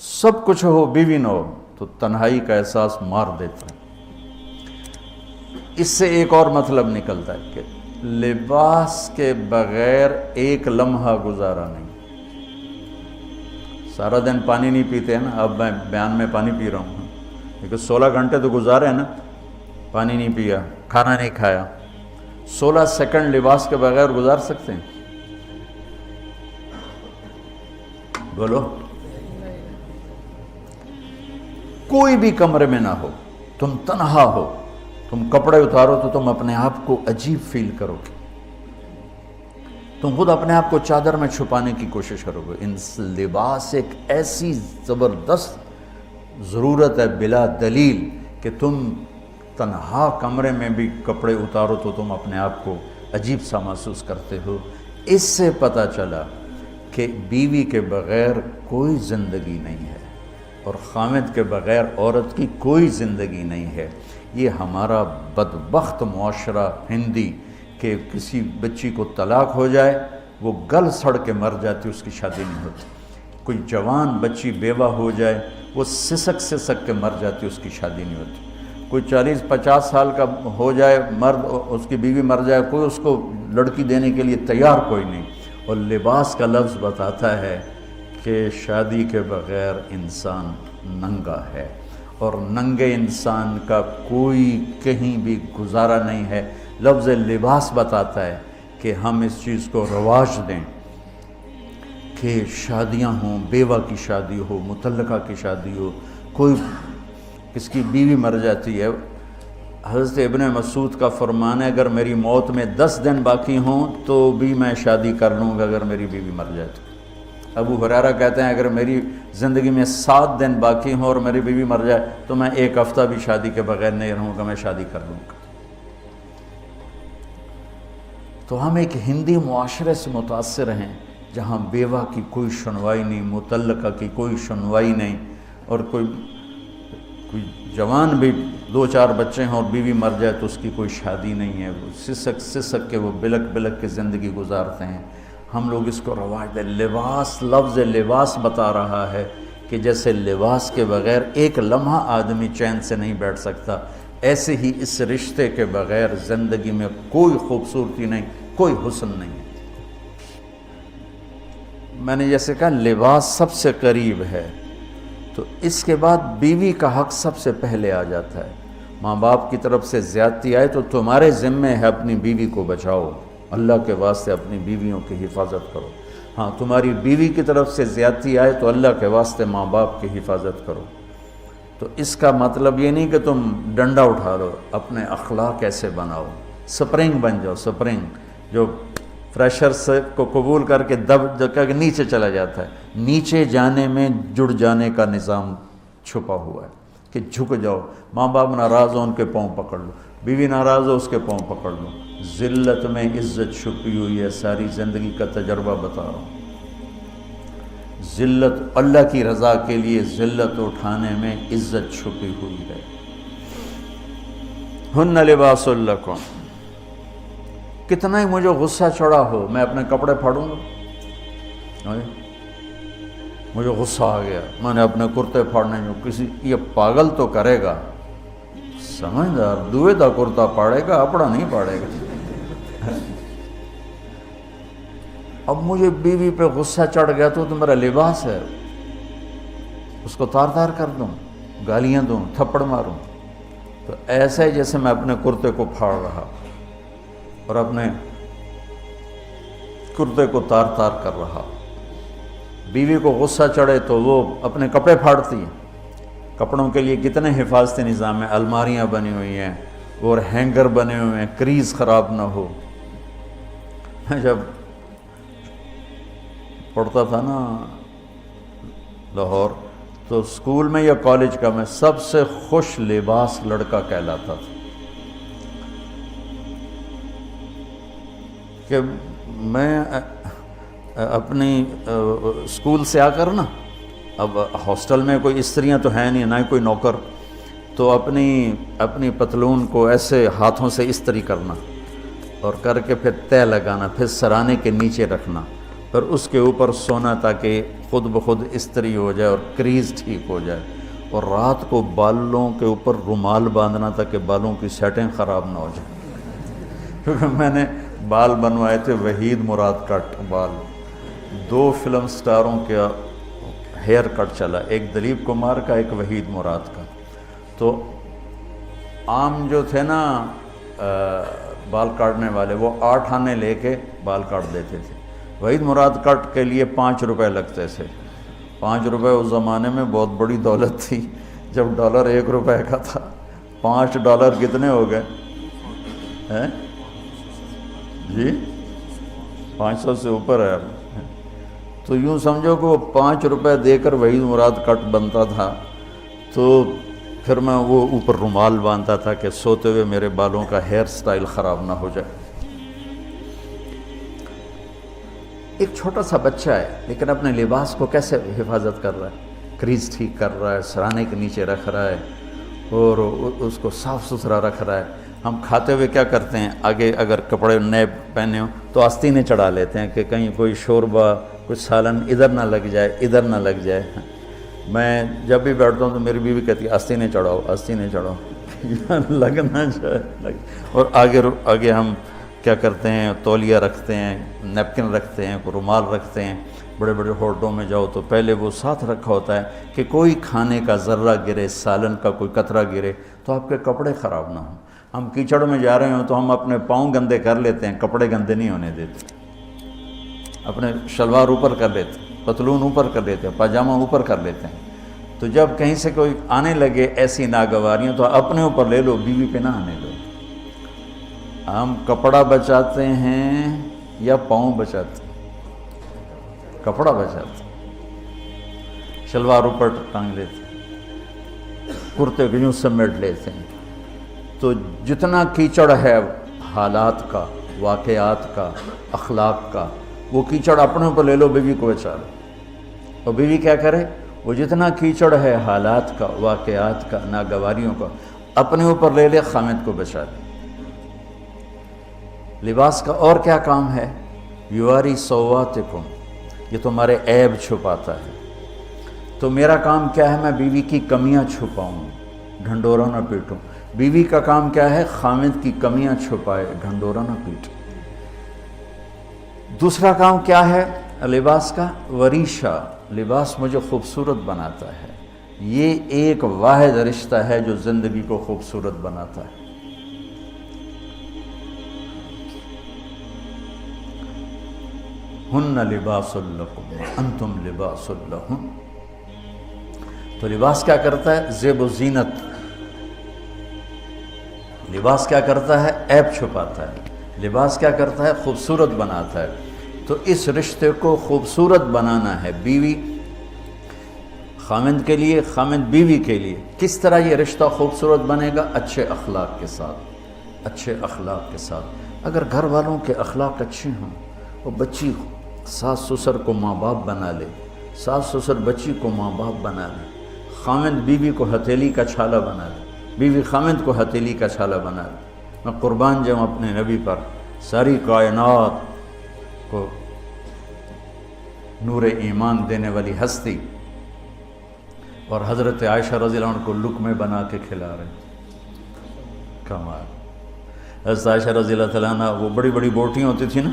سب کچھ ہو بیوی نہ ہو تو تنہائی کا احساس مار دیتا ہے۔ اس سے ایک اور مطلب نکلتا ہے کہ لباس کے بغیر ایک لمحہ گزارا نہیں۔ سارا دن پانی نہیں پیتے ہیں نا، اب میں بیان میں پانی پی رہا ہوں، لیکن 16 گھنٹے تو گزارے ہیں نا، پانی نہیں پیا، کھانا نہیں کھایا، 16 سیکنڈ لباس کے بغیر گزار سکتے ہیں؟ بولو۔ کوئی بھی کمرے میں نہ ہو، تم تنہا ہو، تم کپڑے اتارو تو تم اپنے آپ کو عجیب فیل کرو گے، تم خود اپنے آپ کو چادر میں چھپانے کی کوشش کرو گے۔ ان لباس ایک ایسی زبردست ضرورت ہے بلا دلیل کہ تم تنہا کمرے میں بھی کپڑے اتارو تو تم اپنے آپ کو عجیب سا محسوس کرتے ہو۔ اس سے پتہ چلا کہ بیوی کے بغیر کوئی زندگی نہیں ہے اور خامد کے بغیر عورت کی کوئی زندگی نہیں ہے۔ یہ ہمارا بدبخت معاشرہ ہندی کہ کسی بچی کو طلاق ہو جائے وہ گل سڑ کے مر جاتی، اس کی شادی نہیں ہوتی۔ کوئی جوان بچی بیوہ ہو جائے وہ سسک سسک کے مر جاتی، اس کی شادی نہیں ہوتی۔ کوئی 40-50 سال کا ہو جائے مرد، اس کی بیوی مر جائے، کوئی اس کو لڑکی دینے کے لیے تیار کوئی نہیں۔ اور لباس کا لفظ بتاتا ہے کہ شادی کے بغیر انسان ننگا ہے، اور ننگے انسان کا کوئی کہیں بھی گزارا نہیں ہے۔ لفظ لباس بتاتا ہے کہ ہم اس چیز کو رواج دیں کہ شادیاں ہوں، بیوہ کی شادی ہو، مطلقہ کی شادی ہو، کوئی کس کی بیوی مر جاتی ہے۔ حضرت ابن مسعود کا فرمان ہے اگر میری موت میں 10 دن باقی ہوں تو بھی میں شادی کر لوں گا اگر میری بیوی مر جائے تو۔ ابو ہریرہ کہتے ہیں اگر میری زندگی میں 7 دن باقی ہوں اور میری بیوی مر جائے تو میں 1 ہفتہ بھی شادی کے بغیر نہیں رہوں گا، میں شادی کر لوں گا۔ تو ہم ایک ہندی معاشرے سے متاثر ہیں جہاں بیوہ کی کوئی سنوائی نہیں، مطلقہ کی کوئی سنوائی نہیں، اور کوئی جوان بھی 2-4 بچے ہیں اور بیوی مر جائے تو اس کی کوئی شادی نہیں ہے، وہ سسک سسک کے وہ بلک بلک کے زندگی گزارتے ہیں۔ ہم لوگ اس کو رواج دیں۔ لباس، لفظ لباس بتا رہا ہے کہ جیسے لباس کے بغیر ایک لمحہ آدمی چین سے نہیں بیٹھ سکتا، ایسے ہی اس رشتے کے بغیر زندگی میں کوئی خوبصورتی نہیں، کوئی حسن نہیں۔ میں نے جیسے کہا لباس سب سے قریب ہے، تو اس کے بعد بیوی کا حق سب سے پہلے آ جاتا ہے۔ ماں باپ کی طرف سے زیادتی آئے تو تمہارے ذمے ہے اپنی بیوی کو بچاؤ، اللہ کے واسطے اپنی بیویوں کی حفاظت کرو۔ ہاں تمہاری بیوی کی طرف سے زیادتی آئے تو اللہ کے واسطے ماں باپ کی حفاظت کرو۔ تو اس کا مطلب یہ نہیں کہ تم ڈنڈا اٹھا لو، اپنے اخلاق ایسے بناؤ، سپرنگ بن جاؤ، سپرنگ جو فریشر سے کو قبول کر کے دب کے نیچے چلا جاتا ہے۔ نیچے جانے میں جڑ جانے کا نظام چھپا ہوا ہے کہ جھک جاؤ، ماں باپ ناراض ہو ان کے پاؤں پکڑ لو، بیوی ناراض ہو اس کے پاؤں پکڑ لو۔ ذلت میں عزت چھپی ہوئی ہے، ساری زندگی کا تجربہ بتا رہا ہوں۔ ذلت، اللہ کی رضا کے لیے ذلت اٹھانے میں عزت چھپی ہوئی ہے۔ ہن لباس لکم، کتنا ہی مجھے غصہ چڑھا ہو میں اپنے کپڑے پھاڑوں گا؟ مجھے غصہ آ گیا، میں نے اپنے کرتے پھاڑنے میں، کسی یہ پاگل تو کرے گا، سمجھدار دوئے دا کرتا پاڑے گا، اپنا نہیں پاڑے گا۔ اب مجھے بیوی پہ غصہ چڑھ گیا تو میرا لباس ہے، اس کو تار تار کر دوں، گالیاں دوں، تھپڑ ماروں؟ تو ایسا ہی جیسے میں اپنے کرتے کو پھاڑ رہا اور اپنے کرتے کو تار تار کر رہا۔ بیوی کو غصہ چڑھے تو وہ اپنے کپڑے پھاڑتی ہیں۔ کپڑوں کے لیے کتنے حفاظتی نظام ہیں، الماریاں بنی ہوئی ہیں اور ہینگر بنے ہوئے ہیں، کریز خراب نہ ہو۔ جب پڑھتا تھا نا لاہور تو اسکول میں یا کالج کا میں سب سے خوش لباس لڑکا کہلاتا تھا، کہ میں اپنی اسکول سے آ کر نا، اب ہاسٹل میں کوئی استریاں تو ہیں نہیں، نہ ہی کوئی نوکر، تو اپنی پتلون کو ایسے ہاتھوں سے استری کرنا اور کر کے پھر تہ لگانا، پھر سرانے کے نیچے رکھنا پھر اس کے اوپر سونا تاکہ خود بخود استری ہو جائے اور کریز ٹھیک ہو جائے، اور رات کو بالوں کے اوپر رومال باندھنا تاکہ بالوں کی سیٹیں خراب نہ ہو جائیں۔ کیونکہ میں نے بال بنوائے تھے وحید مراد کٹ بال، 2 فلم سٹاروں کا ہیئر کٹ چلا، ایک دلیپ کمار کا، ایک وحید مراد کا۔ تو عام جو تھے نا بال کاٹنے والے، وہ 8 آنے لے کے بال کاٹ دیتے تھے۔ وحید مراد کٹ کے لیے 5 روپے لگتے تھے۔ 5 روپے اس زمانے میں بہت بڑی دولت تھی، جب ڈالر 1 روپے کا تھا۔ 5 ڈالر کتنے ہو گئے ہیں جی؟ 500 سے اوپر ہے اب۔ تو یوں سمجھو کہ وہ 5 روپے دے کر وحید مراد کٹ بنتا تھا، تو پھر میں وہ اوپر رومال باندھتا تھا کہ سوتے ہوئے میرے بالوں کا ہیئر سٹائل خراب نہ ہو جائے۔ ایک چھوٹا سا بچہ ہے لیکن اپنے لباس کو کیسے حفاظت کر رہا ہے، کریز ٹھیک کر رہا ہے، سرانے کے نیچے رکھ رہا ہے اور اس کو صاف ستھرا رکھ رہا ہے۔ ہم کھاتے ہوئے کیا کرتے ہیں، آگے اگر کپڑے نئے پہنے ہوں تو آستینیں چڑھا لیتے ہیں کہ کہیں کوئی شوربہ، کچھ سالن ادھر نہ لگ جائے، ادھر نہ لگ جائے۔ میں جب بھی بیٹھتا ہوں تو میری بیوی کہتی ہے آستینیں چڑھاؤ، آستینیں چڑھاؤ، لگنا چاہے۔ اور آگے ہم کیا کرتے ہیں، تولیہ رکھتے ہیں، نیپکن رکھتے ہیں، رومال رکھتے ہیں۔ بڑے بڑے ہوٹلوں میں جاؤ تو پہلے وہ ساتھ رکھا ہوتا ہے کہ کوئی کھانے کا ذرہ گرے، سالن کا کوئی قطرہ گرے تو آپ کے کپڑے خراب نہ ہوں۔ ہم کیچڑ میں جا رہے ہوں تو ہم اپنے پاؤں گندے کر لیتے ہیں، کپڑے گندے نہیں ہونے دیتے۔ اپنے شلوار اوپر کر لیتے ہیں، پتلون اوپر کر لیتے ہیں، پاجامہ اوپر کر لیتے ہیں۔ تو جب کہیں سے کوئی آنے لگے ایسی ناگواریاں تو اپنے اوپر لے لو، بیوی پہ نہ آنے دو۔ ہم کپڑا بچاتے ہیں یا پاؤں بچاتے ہیں؟ کپڑا بچاتے ہیں، شلوار اوپر ٹانگ لیتے ہیں، کرتے کو یوں سمیٹ لیتے ہیں۔ تو جتنا کیچڑ ہے حالات کا، واقعات کا، اخلاق کا، وہ کیچڑ اپنے اوپر لے لو، بیوی کو بچا لو۔ اور بیوی کیا کرے، وہ جتنا کیچڑ ہے حالات کا، واقعات کا، ناگواریوں کا، اپنے اوپر لے لے، خامد کو بچا لے۔ لباس کا اور کیا کام ہے، یواری سواتکم، یہ تمہارے عیب چھپاتا ہے۔ تو میرا کام کیا ہے، میں بیوی کی کمیاں چھپاؤں، ڈھنڈورا نہ پیٹوں۔ بیوی کا کام کیا ہے، خامد کی کمیاں چھپائے، ڈھنڈورا نہ پیٹے۔ دوسرا کام کیا ہے لباس کا، وریشہ، لباس مجھے خوبصورت بناتا ہے۔ یہ ایک واحد رشتہ ہے جو زندگی کو خوبصورت بناتا ہے۔ ہن لباس لکم انتم لباس لہن۔ تو لباس کیا کرتا ہے، زیب و زینت۔ لباس کیا کرتا ہے، عیب چھپاتا ہے۔ لباس کیا کرتا ہے، خوبصورت بناتا ہے۔ تو اس رشتے کو خوبصورت بنانا ہے، بیوی خامند کے لیے، خامند بیوی کے لیے۔ کس طرح یہ رشتہ خوبصورت بنے گا، اچھے اخلاق کے ساتھ، اچھے اخلاق کے ساتھ۔ اگر گھر والوں کے اخلاق اچھے ہوں، وہ بچی ساس سسر کو ماں باپ بنا لے، ساس سسر بچی کو ماں باپ بنا لے، خامند بیوی کو ہتھیلی کا چھالا بنا لے، بیوی خامند کو ہتھیلی کا چھالا بنا لے۔ میں قربان جاؤں اپنے نبی پر، ساری کائنات کو نور ایمان دینے والی ہستی، اور حضرت عائشہ رضی اللہ عنہ کو لقمے بنا کے کھلا رہے ہیں۔ کمال۔ حضرت عائشہ رضی اللہ تعالیٰ عنہ، وہ بڑی بڑی بوٹیاں ہوتی تھیں نا،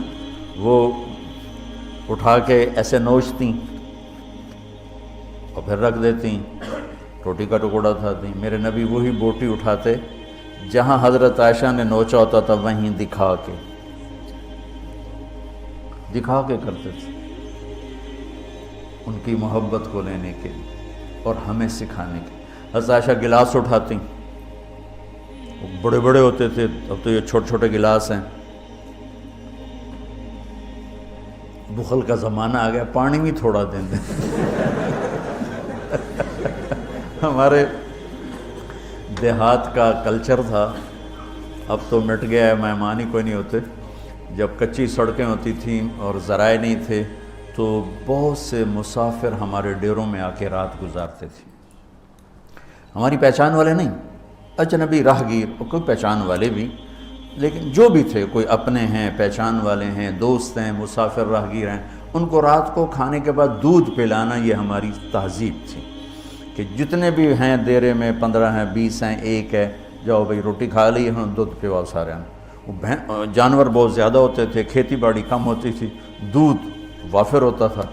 وہ اٹھا کے ایسے نوچتیں اور پھر رکھ دیتیں، روٹی کا ٹکڑا اٹھاتی۔ میرے نبی وہی بوٹی اٹھاتے جہاں حضرت عائشہ نے نوچا ہوتا تھا، وہیں دکھا کے کرتے تھے، ان کی محبت کو لینے کے لیے اور ہمیں سکھانے کے۔ حضرت عائشہ گلاس اٹھاتی، وہ بڑے بڑے ہوتے تھے، اب تو یہ چھوٹے چھوٹے گلاس ہیں۔ بخل کا زمانہ آ گیا، پانی بھی تھوڑا دیں دیں۔ ہمارے دیہات کا کلچر تھا، اب تو مٹ گیا ہے، مہمان ہی کوئی نہیں ہوتے۔ جب کچی سڑکیں ہوتی تھیں اور ذرائع نہیں تھے تو بہت سے مسافر ہمارے ڈیروں میں آ کے رات گزارتے تھے۔ ہماری پہچان والے نہیں، اجنبی راہگیر، اور کوئی پہچان والے بھی، لیکن جو بھی تھے، کوئی اپنے ہیں، پہچان والے ہیں، دوست ہیں، مسافر راہگیر ہیں، ان کو رات کو کھانے کے بعد دودھ پلانا یہ ہماری تہذیب تھی کہ جتنے بھی ہیں دیرے میں 15 ہیں 20 ہیں 1 ہے، جاؤ بھائی روٹی کھا لی ہاں دودھ پواؤ سارے ہیں۔ وہ جانور بہت زیادہ ہوتے تھے، کھیتی باڑی کم ہوتی تھی، دودھ وافر ہوتا تھا،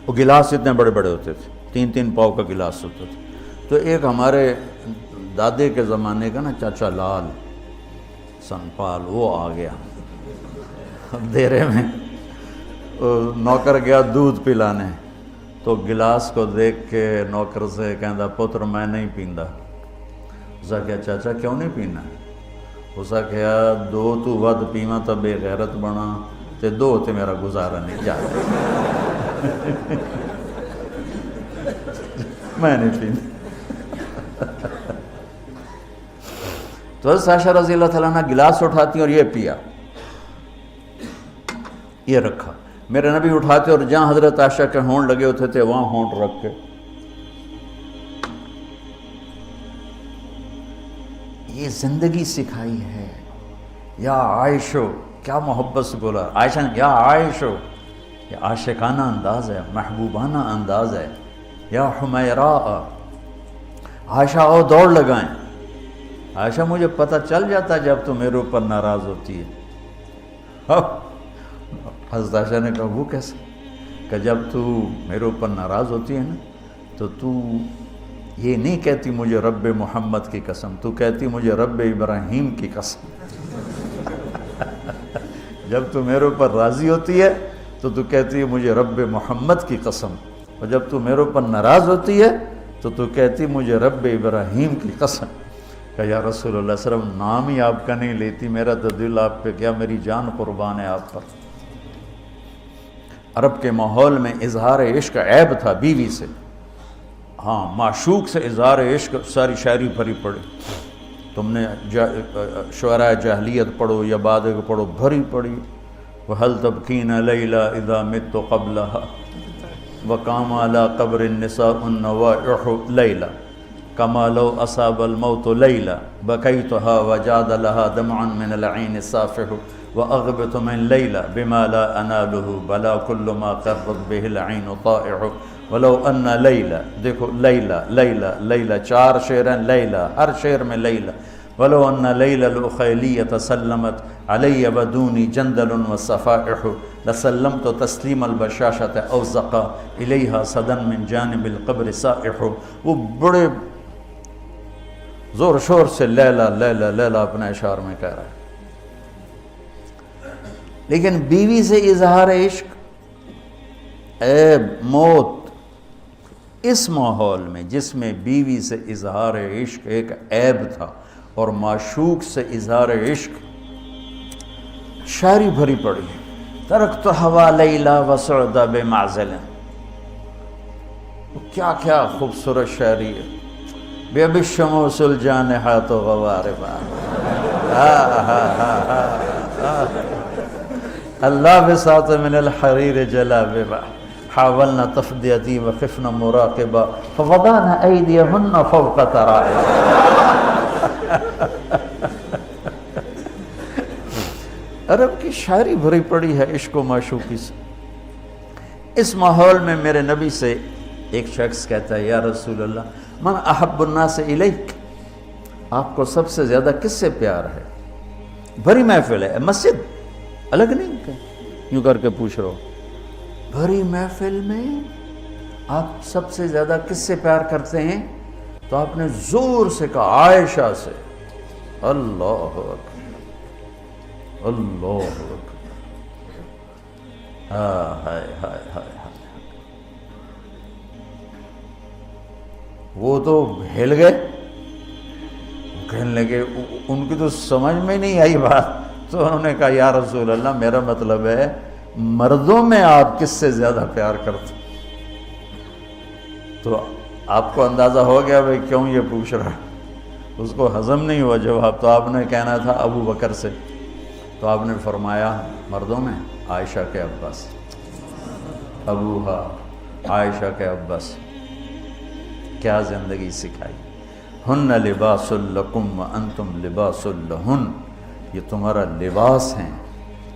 وہ گلاس اتنے بڑے بڑے ہوتے تھے، 3 پاؤ کا گلاس ہوتا تھا۔ تو ایک ہمارے دادے کے زمانے کا نا چاچا لال سنپال وہ آ گیا دیرے میں، نوکر گیا دودھ پلانے، تو گلاس کو دیکھ کے نوکر سے کہندا پتر میں نہیں پیندا۔ اسا کہا چاچا کیوں نہیں پینا؟ اسا کہا 2 تو ود پیواں تو بے غیرت بنا تے 2 تے میرا گزارا نہیں جاتا میں نہیں پیندا۔ تو حضرت عائشہ رضی اللہ تعالیٰ عنہ گلاس اٹھاتی اور یہ پیا، یہ رکھا۔ میرے نبی اٹھاتے اور جہاں حضرت عائشہ کے ہونٹ لگے ہوتے تھے وہاں ہونٹ رکھ کے یہ زندگی سکھائی ہے۔ یا عائشو، کیا محبت سے بولا عائشہ نے، یا عائشو، یہ عاشقانہ انداز ہے، محبوبانہ انداز ہے۔ یا حمیراء، عائشہ آؤ دوڑ لگائیں۔ عائشہ مجھے پتہ چل جاتا جب تو میرے اوپر ناراض ہوتی ہے۔ حضرت عائشہ نے کہا وہ کیسے؟ کہ جب تو میرے اوپر ناراض ہوتی ہے نا تو یہ نہیں کہتی مجھے رب محمد کی قسم، تو کہتی مجھے رب ابراہیم کی قسم۔ جب تو میرے اوپر راضی ہوتی ہے تو کہتی ہے مجھے رب محمد کی قسم، اور جب تو میرے اوپر ناراض ہوتی ہے تو کہتی مجھے رب ابراہیم کی قسم۔ کہ یا رسول اللہ صلی اللہ علیہ وسلم نام ہی آپ کا نہیں لیتی، میرا تو دل آپ پہ کیا، میری جان قربان ہے آپ پر۔ عرب کے ماحول میں اظہار عشق عیب تھا بیوی سے، ہاں معشوق سے اظہار عشق ساری شاعری بھری پڑی۔ تم نے شعراء جاہلیت پڑھو یا بعد کو پڑھو، بھری پڑی۔ وَهَلْ تَبْكِينَ لَيْلَا إِذَا مِتُّ قَبْلَهَا وَقَامَ عَلَىٰ قَبْرِ النِّسَاءُ النَّوَائِحُ لَيْلًا كَمَا لَوْ أَصَابَ الْمَوْتُ لَيْلًا بَكَيْتُهَا وَجَادَ لَهَا دَمْعًا مِنَ الْعَيْنِ صَافِحُ وَأَغْبِطُ مِنْ لَيْلًا بِمَا لَا أَنَالُهُ بَلَا كُلُّ مَا قَرَّتْ بِهِ الْعَيْنُ طَائِعُ وَلَوْ أَنَّ لَيْلًا، دیکھو لیلہ 4 شعر ہیں، لیلہ ہر شعر میں لیلہ۔ وَلَوْ أَنَّ لَيْلَ الْأُخَيْلِيَّةَ سَلَّمَتْ عَلَيَّ وَدُونِي جَنْدَلٌ وَصَفَائِحُ لَسَلَّمْتُ تَسْلِيمَ الْبَشَاشَةِ أَوْ زَقَى إِلَيْهَا صَدًا مِنْ جَانِبِ الْقَبْرِ سَائِحُ۔ وہ بڑے زور شور سے لیلہ لیلہ لیلہ اپنے اشعار میں کہہ رہا ہے، لیکن بیوی سے اظہار عشق عیب، موت۔ اس ماحول میں جس میں بیوی سے اظہار عشق ایک عیب تھا اور معشوق سے اظہار عشق شاعری بھری پڑی۔ ترکت ہوا لیلا وسعد بمعزل، کیا کیا خوبصورت شاعری ہے۔ بے بالشموس الجانحات غواربا، اللہ بساط من الحریر جلاببا حاولنا تفدیتی وخفنا مراقبا فوضعنا ایدیہن فوق ترائب۔ عرب کی شاعری بھری پڑی ہے عشق و معشوقی سے۔ اس ماحول میں میرے نبی سے ایک شخص کہتا ہے یا رسول اللہ من احب الناس الیک، آپ کو سب سے زیادہ کس سے پیار ہے؟ بھری محفل ہے، مسجد الگ نہیں کہ یوں کر کے پوچھ رہا ہو، بھری محفل میں آپ سب سے زیادہ کس سے پیار کرتے ہیں؟ تو آپ نے زور سے کہا عائشہ سے۔ اللہ اکبر، اللہ اکبر، ہائے ہائے ہائے۔ وہ تو ہل گئے، کہنے لگے، ان کی تو سمجھ میں نہیں آئی بات، تو انہوں نے کہا یا رسول اللہ میرا مطلب ہے مردوں میں آپ کس سے زیادہ پیار کرتے؟ تو آپ کو اندازہ ہو گیا بھائی کیوں یہ پوچھ رہا ہے، اس کو ہضم نہیں ہوا جواب۔ تو آپ نے کہنا تھا ابو بکر سے، تو آپ نے فرمایا مردوں میں عائشہ کے عباس، ابوہا عائشہ کے عباس۔ کیا زندگی سکھائی۔ ہن لباس لکم وانتم لباس لہن، یہ تمہارا لباس ہیں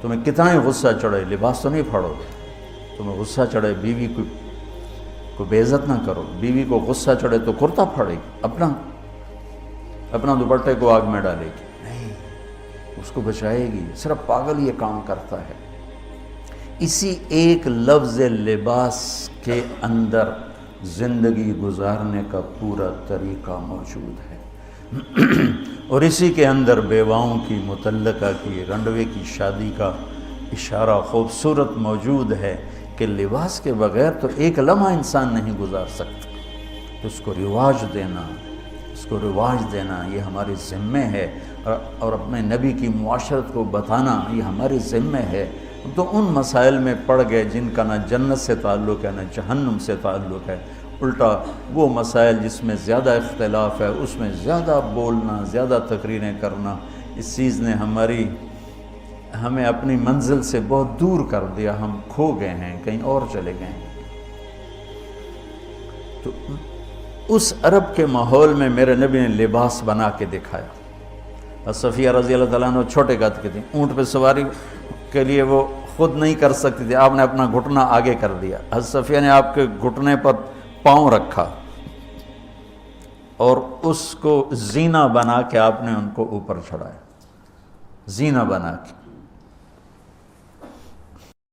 تمہیں کتنا ہی غصہ چڑھے لباس تو نہیں پھاڑو گے. تمہیں غصہ چڑھے بیوی کو بے عزت نہ کرو. بیوی کو غصہ چڑھے تو کرتا پھاڑے گی, اپنا دوپٹے کو آگ میں ڈالے گی, نہیں, اس کو بچائے گی. صرف پاگل یہ کام کرتا ہے. اسی ایک لفظ لباس کے اندر زندگی گزارنے کا پورا طریقہ موجود ہے. اور اسی کے اندر بیواؤں کی, مطلقہ کی, رنڈوے کی شادی کا اشارہ خوبصورت موجود ہے کہ لباس کے بغیر تو ایک لمحہ انسان نہیں گزار سکتا. تو اس کو رواج دینا یہ ہمارے ذمے ہے, اور اپنے نبی کی معاشرت کو بتانا یہ ہمارے ذمے ہے. تو ان مسائل میں پڑ گئے جن کا نہ جنت سے تعلق ہے نہ جہنم سے تعلق ہے. الٹا وہ مسائل جس میں زیادہ اختلاف ہے اس میں زیادہ بولنا, زیادہ تقریریں کرنا, اس چیز نے ہمیں اپنی منزل سے بہت دور کر دیا. ہم کھو گئے ہیں, کہیں اور چلے گئے ہیں. تو اس عرب کے ماحول میں میرے نبی نے لباس بنا کے دکھایا. صفیہ رضی اللہ تعالیٰ عنہ چھوٹے قد کی تھیں, اونٹ پہ سواری کے لیے وہ خود نہیں کر سکتی تھی, آپ نے اپنا گھٹنا آگے کر دیا. حضرت صفیہ نے آپ کے گھٹنے پر پاؤں رکھا اور اس کو زینہ بنا کے آپ نے ان کو اوپر چڑھایا, زینہ بنا کے.